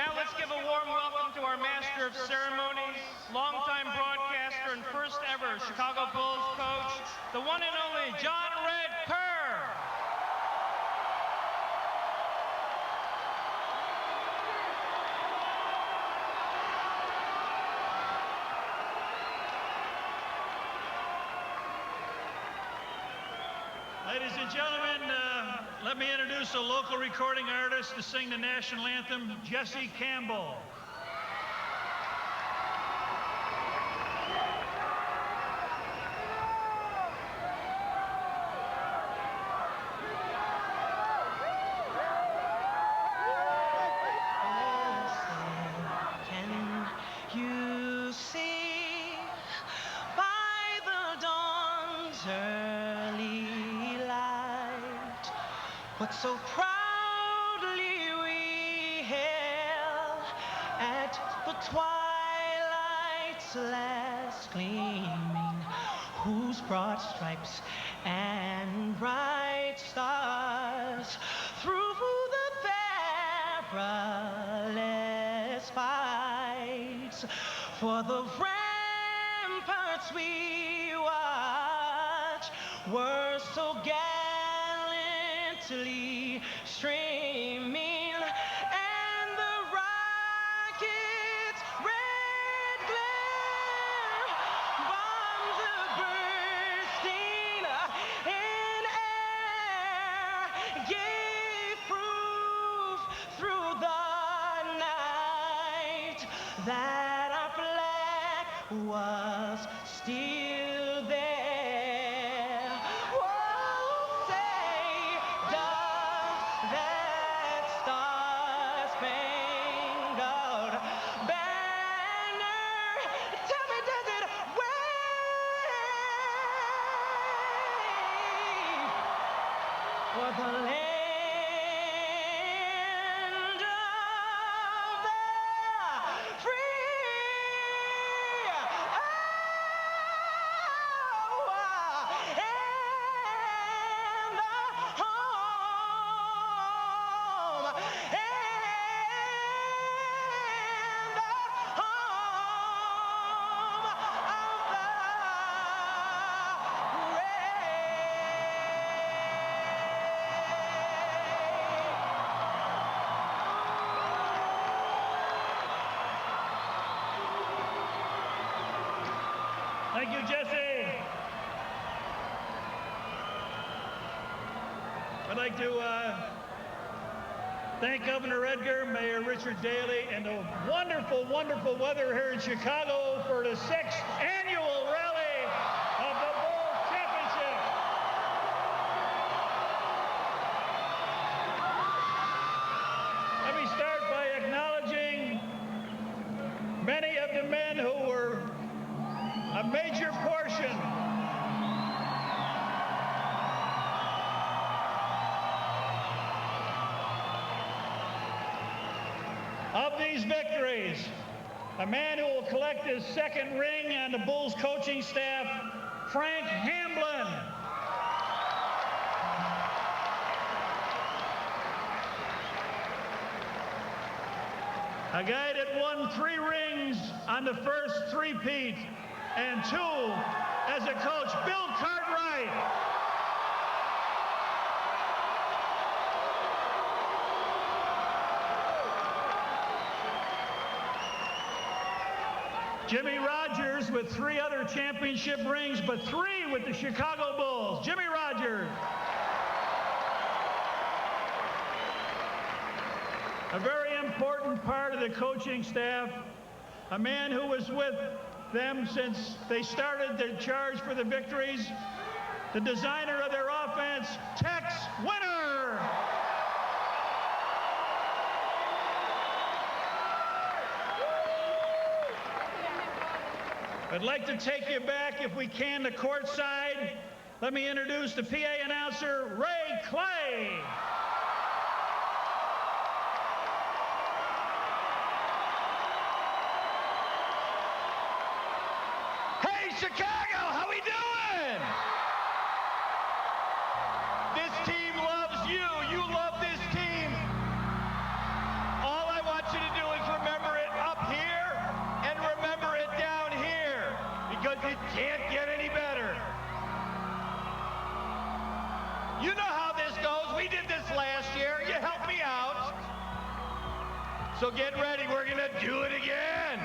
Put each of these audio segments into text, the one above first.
Now let's give a warm welcome to our Master of Ceremonies, longtime broadcaster and first ever Chicago Bulls coach, the one and only John Red Kerr. Ladies and gentlemen, let me introduce a local recording artist to sing the national anthem, Jesse Campbell. What so proudly we hail at the twilight's last gleaming, whose broad stripes and bright stars through the perilous fights for the ramparts we watch were so gallantly streaming, and the rocket's red glare, bombs are bursting in air, gave proof through the night that our flag was still there. For the land of the free, and the home, Thank you, Jesse. I'd like to thank Governor Edgar, Mayor Richard Daley, and the wonderful, wonderful weather here in Chicago for the 6th annual rally of the Bulls Championship. Let me start by acknowledging many of the men who were a major portion of these victories. A man who will collect his second ring on the Bulls coaching staff, Frank Hamblin. A guy that won 3 rings on the first three-peat, and 2 as a coach, Bill Cartwright. Jimmy Rogers with 3 other championship rings, but 3 with the Chicago Bulls. Jimmy Rogers. A very important part of the coaching staff, a man who was with them since they started their charge for the victories, the designer of their offense, Tex Winter. I'd like to take you back, if we can, to courtside. Let me introduce the PA announcer, Ray Clay. Chicago, how we doing? This team loves you. You love this team. All I want you to do is can't get any better. You know how this goes. We did this last year. You helped me out. So get ready. We're going to do it again.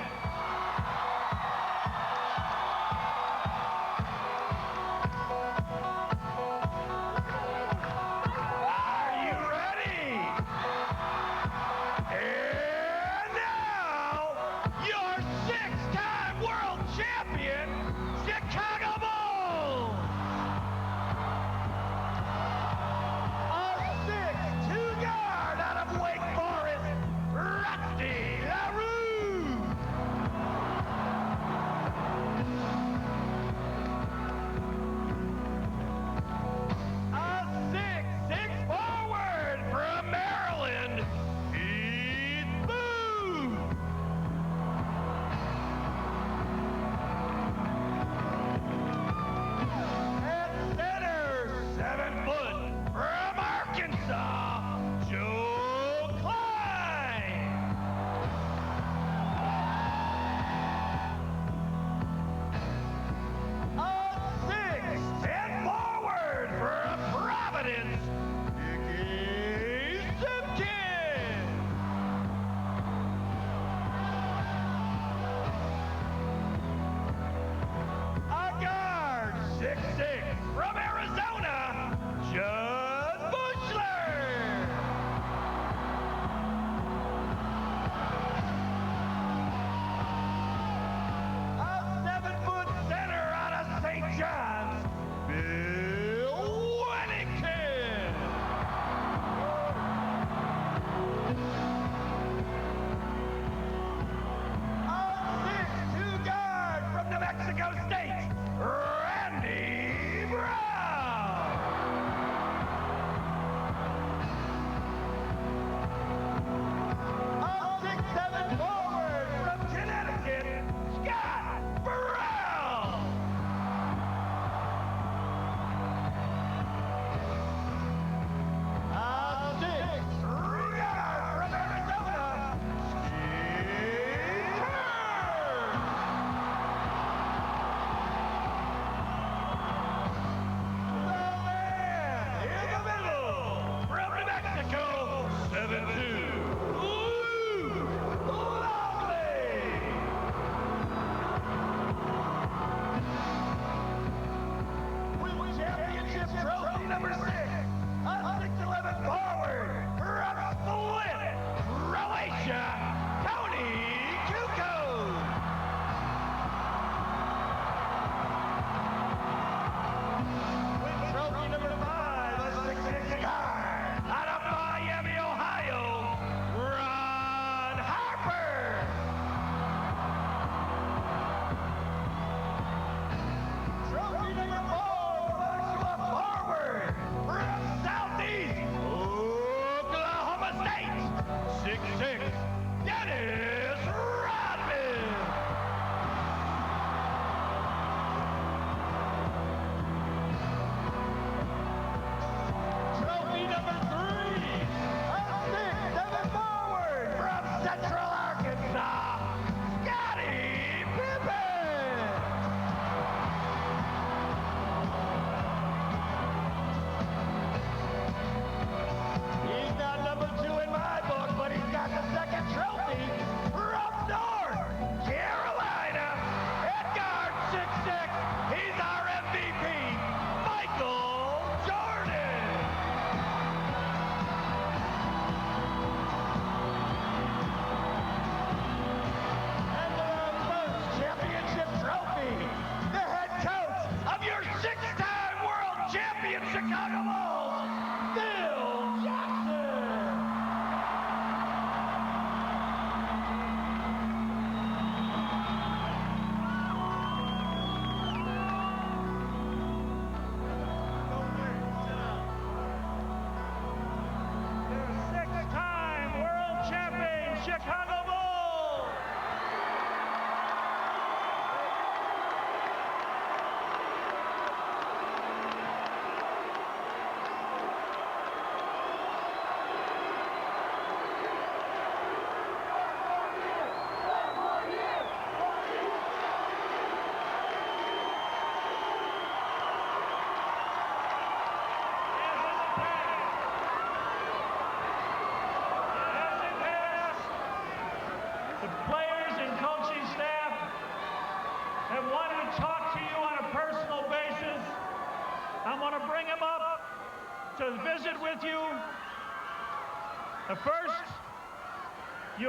Are you ready? And now, your six-time world champion, Chicago Bulls! A 6'2" guard out of Wake Forest, Rusty LaRue!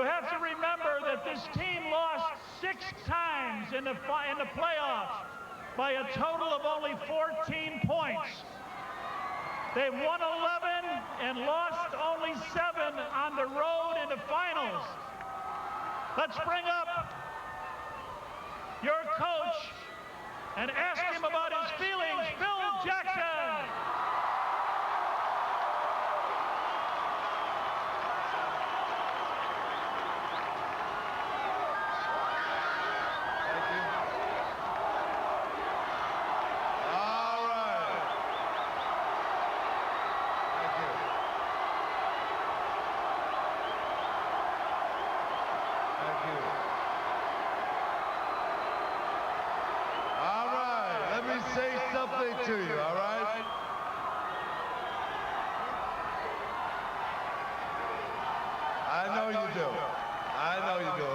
You have to remember that this team lost 6 times in the playoffs by a total of only 14 points. They won 11 and lost only 7 on the road in the finals. Let's bring up your coach and ask him about his feelings, Phil Jackson. Say something to you, all right? I know you do. I know you do.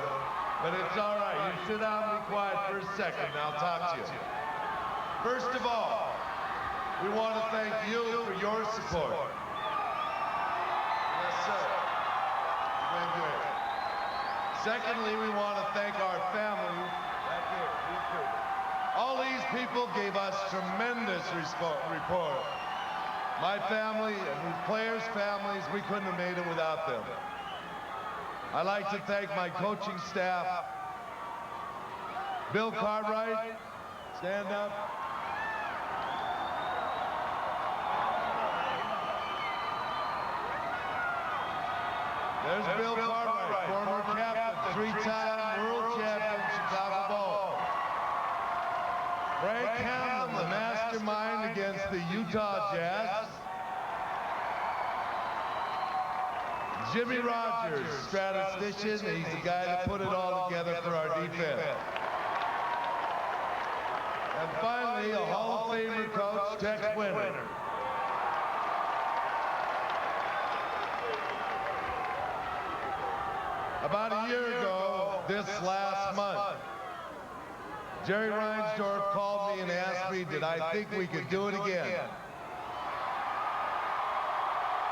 But it's all right. You sit down and be quiet for a second, and I'll talk to you. First of all, we want to thank you for your support. Yes, sir. You've been great. Secondly, we want to thank our families. Back here, you too. All these people gave us tremendous support. My family and these players' families, we couldn't have made it without them. I'd like to thank my coaching staff. Bill Cartwright, stand up. There's Bill Cartwright, former captain, 3-time world champion, Chicago Bulls. Frank Hamlin, the mastermind against the Utah Jazz. Jimmy Rogers, statistician. He's the guy that put it all together for our defense. And finally, a Hall of Famer coach, Tex Winter. About a year ago, this last month, Jerry Reinsdorf called me and asked me, did I think we could do it again?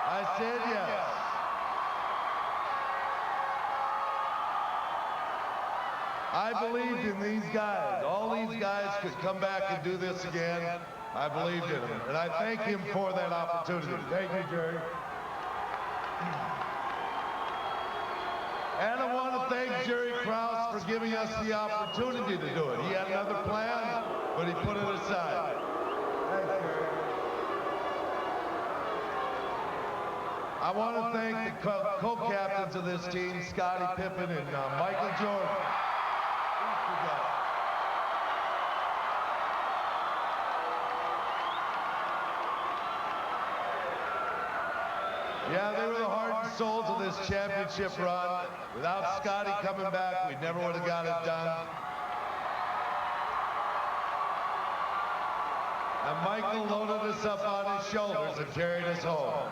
I said yes. I believed in these guys. All these guys could come back and do this again. I believed in them. And I thank him for that opportunity. Thank you, Jerry. And I want to thank Jerry Krause for giving us the opportunity to do it. He had another plan, but he put it aside. Thanks, Jerry. I want to thank the co-captains of this team, Scottie Pippen and Michael Jordan. Yeah, they were the heart and souls of this championship run. Without Scottie coming back, we never would have got it done. And Michael loaded us up on his shoulders and carried us home.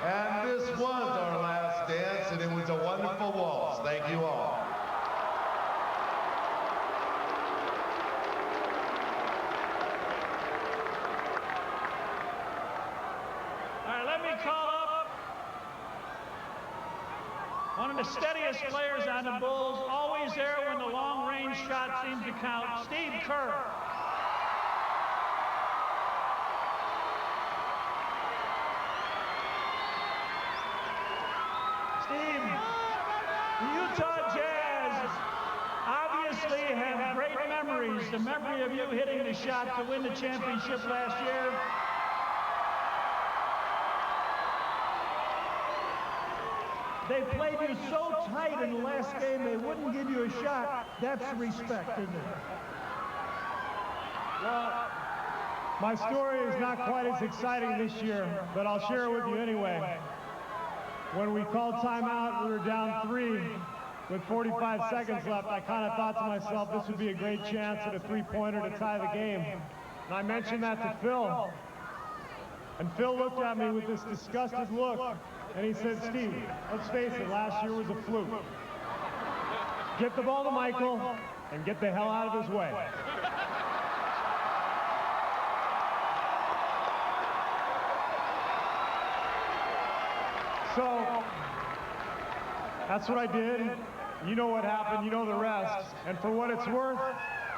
And this was our last dance, and it was a wonderful waltz. Thank you all. Call up one of the steadiest players on the Bulls, always there when the long-range shot seems to count, Steve Kerr. Steve, the Utah Jazz obviously have great memories. The memory of you hitting the shot to win the championship last year. They played you so tight in the last game, they wouldn't give you a shot. That's respect, isn't it? Well, my story is not quite as exciting this year, but I'll share it with you anyway. When we called timeout, we were down 3 with 45 seconds left. I kind of thought to myself, this would be a great chance at a three-pointer to tie the game. And I mentioned that to Phil. And Phil looked at me with this disgusted look. And he said, Steve, let's face it, last year was a fluke. Get the ball to Michael and get the hell out of his way. So that's what I did. You know what happened, you know the rest. And for what it's worth,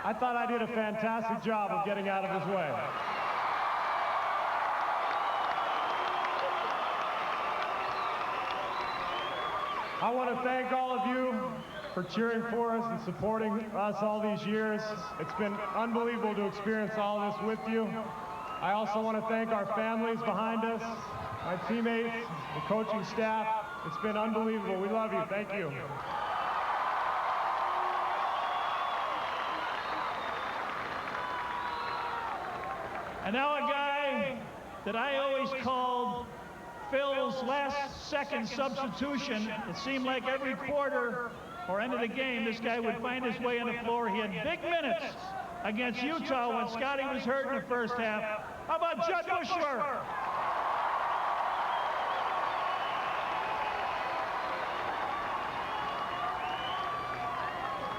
I thought I did a fantastic job of getting out of his way. I want to thank all of you for cheering for us and supporting us all these years. It's been unbelievable to experience all this with you. I also want to thank our families behind us, my teammates, the coaching staff. It's been unbelievable. We love you. Thank you. And now a guy that I always called Phil's last-second substitution. It seemed like every quarter or end of the game, this guy would find his way on the floor. He had big minutes against Utah when Scotty was hurt in the first half. How about Judd Bushler?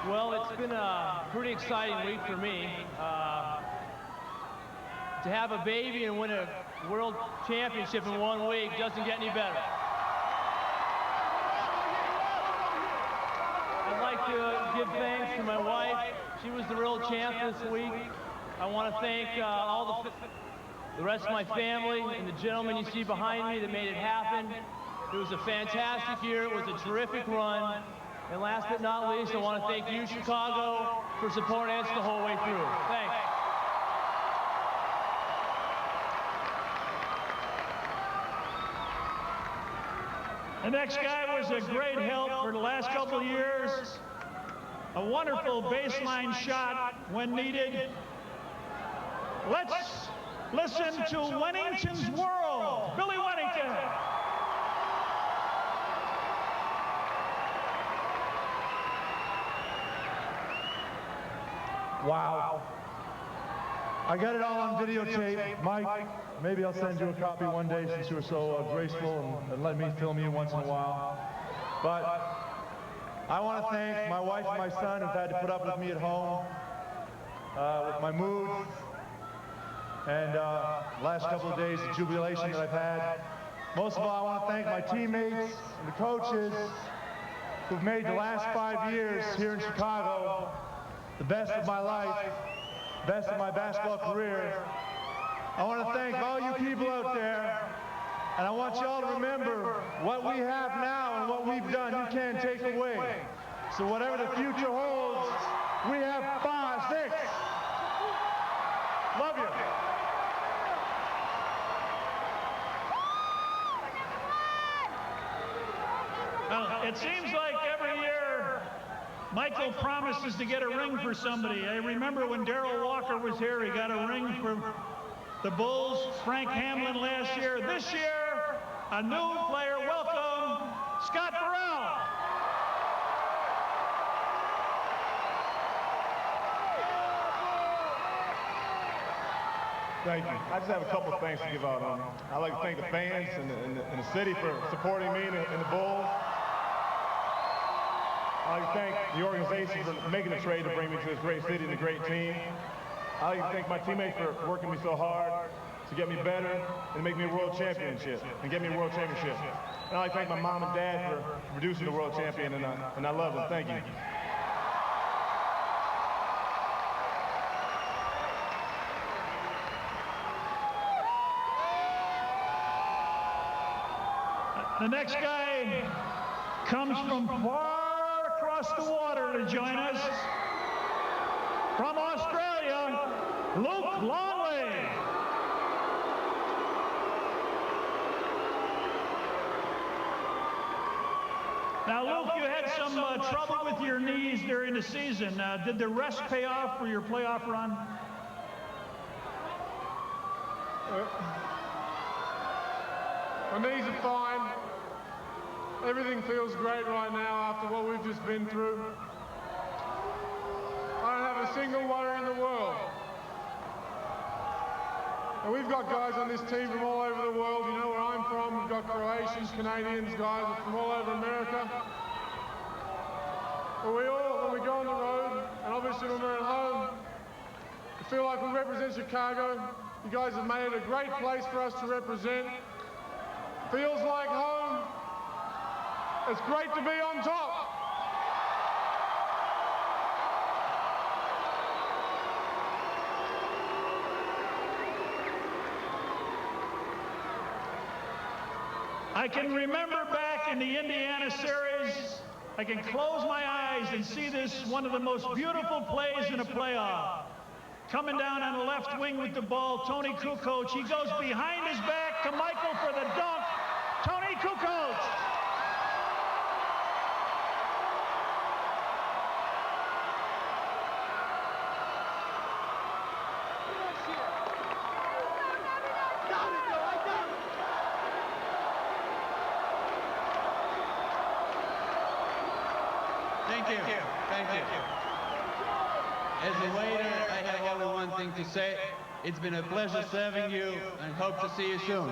Well, it's been a pretty exciting week for me. To have a baby and win a world championship in 1 week doesn't get any better. I'd like to give thanks to my wife. She was the real champ this week. I want to thank all the rest of my family and the gentlemen you see behind me that made it happen. It was a fantastic year. It was a terrific run. And last but not least, I want to thank you, Chicago, for supporting us the whole way through. Thanks. The next guy was a great help for the last couple of years. A wonderful baseline shot when needed. Let's listen to Wennington's World. Billy Wennington. Wow. I got it all on videotape. Mike, maybe I'll send you a copy one day since you were so graceful and let me film you once in a while. But I want to thank my wife and my son who've had to put up with me at home, with my moods, and last couple of days of jubilation that I've had. Most of all, I want to thank my teammates and the coaches who've made the last 5 years here in Chicago the best of my life, best of my basketball career. I want to thank all you people out there, and I want you all to remember what we have now and what we've done, you can't take away. So whatever the future holds, we have 5, 6. Love you. Well, it seems like every year Michael promises to get a ring for somebody. I remember when Darrell Walker was here, he got a ring for the Bulls. Frank Hamlin last year. This year, a new player. Welcome, Scott Burrell. Thank you. I just have a couple of thanks to give out. I'd like to thank the fans and the city for supporting me and the Bulls. I'd like to thank the organization for making the trade to bring me to this great city and a great team. I'd like to thank my teammates for working me so hard to get me better and make me a world championship and get me a world championship. And I'd like to thank my mom and dad for producing the world champion, and I love them. Thank you. The next guy comes from far across the water to join us. From Australia, Luke Longley. Now, Luke, you had some trouble with your knees during the season. Did the rest pay off for your playoff run? My knees are fine. Everything feels great right now after what we've just been through. I don't have a single worry in the world. And we've got guys on this team from all over the world. You know where I'm from. We've got Croatians, Canadians, guys from all over America. But we all, when we go on the road, and obviously when we're at home, we feel like we represent Chicago. You guys have made it a great place for us to represent. Feels like home. It's great to be on top. I can remember back in the Indiana series, I can close my eyes and see this, one of the most beautiful plays in a playoff. Coming down on the left wing with the ball, Tony Kukoc. He goes behind his back to Michael for the dunk. Tony Kukoc. Thank you. Thank you. As a waiter, I have only one thing to say. It's been a pleasure serving you and hope to see you soon.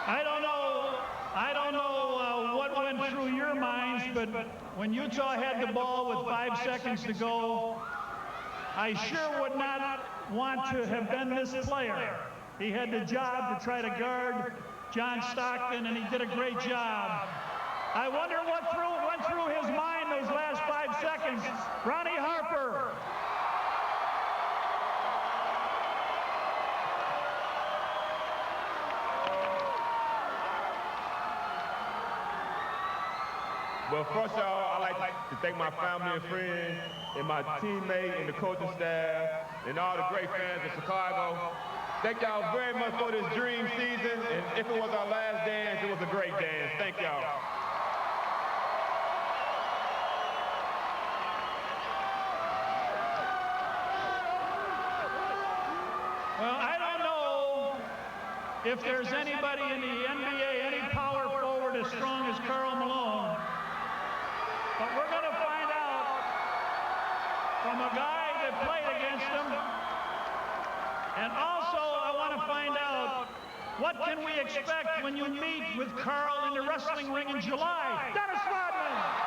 I don't know what went through your minds, but when Utah had the ball with 5 seconds to go, I sure would not want to have been this player. He had the job to try to guard John Stockton, and he did a great job. I wonder what went through his mind those last 5 seconds. Ronnie Harper. Well, first of all, I'd like to thank my family and friends and my teammates and the coaching staff and all the great fans of Chicago. Thank y'all very much for this dream season. And if it was our last dance, it was a great dance. Thank y'all. Well, I don't know if there's anybody in the NBA, any power forward as strong as Karl Malone. But we're going to find out from a guy that played against him. And also, I want to find out, what can we expect when you meet with Karl in the wrestling ring in July? Dennis Rodman!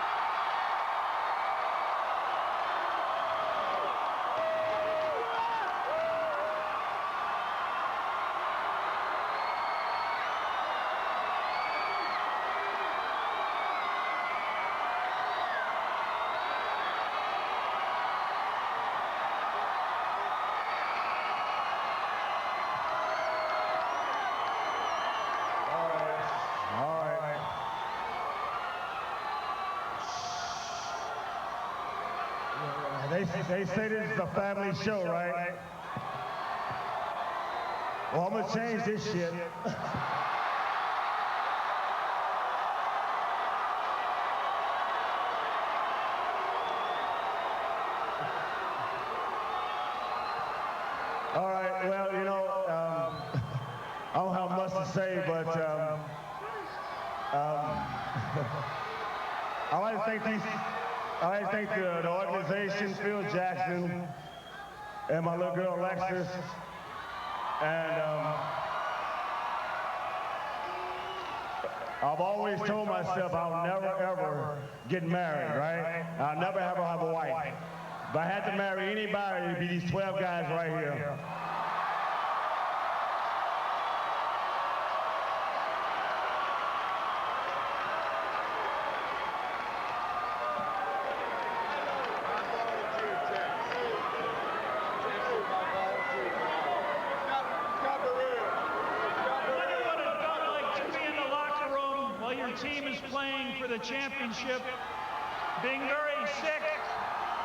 They say this is a family show, right? Well, I'm gonna change this shit. All right, well, you know, I don't have much to say, but I like to thank the organization, Phil Jackson, and my little girl Alexis, and I've always told myself I'll never ever get married, right? I'll never ever have a wife. If I had to marry anybody, it'd be these 12 guys right here. The championship, being very sick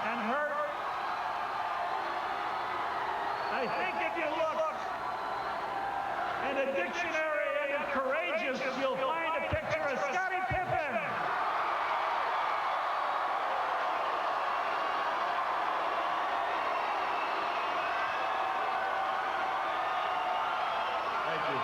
and hurt. I think if you look in a dictionary of courageous, you'll find a picture of Scottie Pippen. Thank you.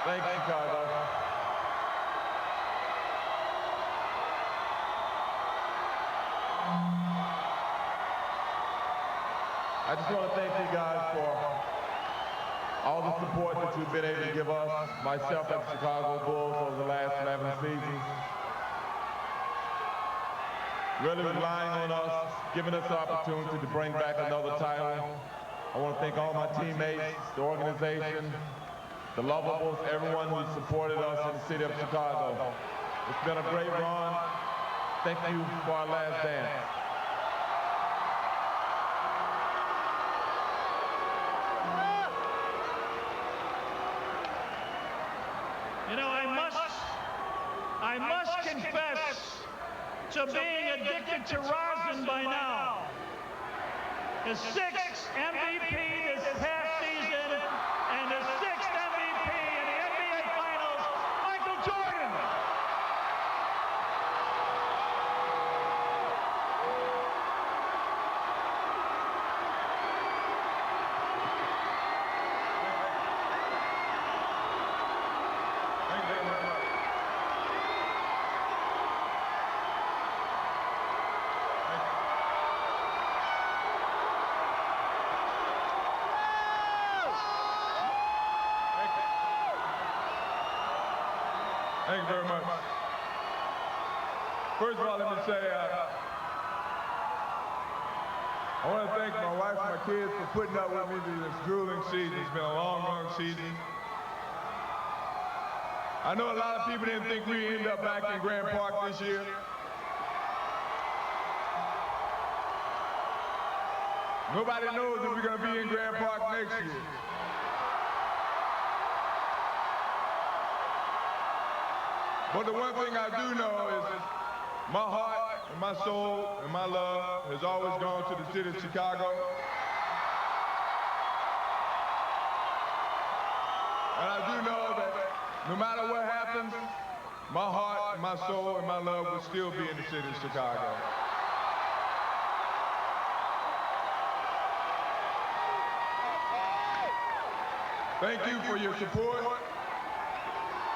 Thank you, Chicago. I just want to thank you guys for all the support that you've been able to give us, myself at the Chicago Bulls over the last 11 seasons. Really relying on us, giving us the opportunity to bring back another title. I want to thank all my teammates, the organization, the Lovables, everyone who supported us in the city of Chicago. It's been a great run. Thank you for our last dance. You know, I must confess to being addicted to rosin by now. The 6th MVP this past season and the 6th MVP in the NBA Finals, Michael Jordan. Thank you very much. First of all, let me say, I want to thank my wife and my kids for putting up with me through this grueling season. It's been a long season. I know a lot of people didn't think we'd end up back in Grant Park this year. Nobody knows if we're going to be in Grant Park next year. But the one thing I do know is my heart and my soul and my love has always gone to the city of Chicago. And I do know that no matter what happens, my heart and my soul and my love will still be in the city of Chicago. Thank you for your support.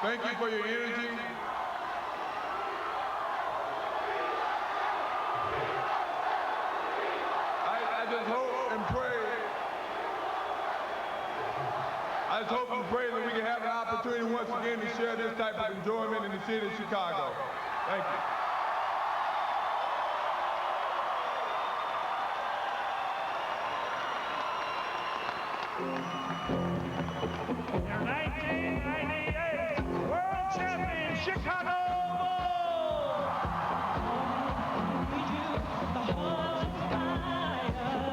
Thank you for your energy. I just hope and pray. I just hope and pray that we can have an opportunity once again to share this type of enjoyment in the city of Chicago. Thank you.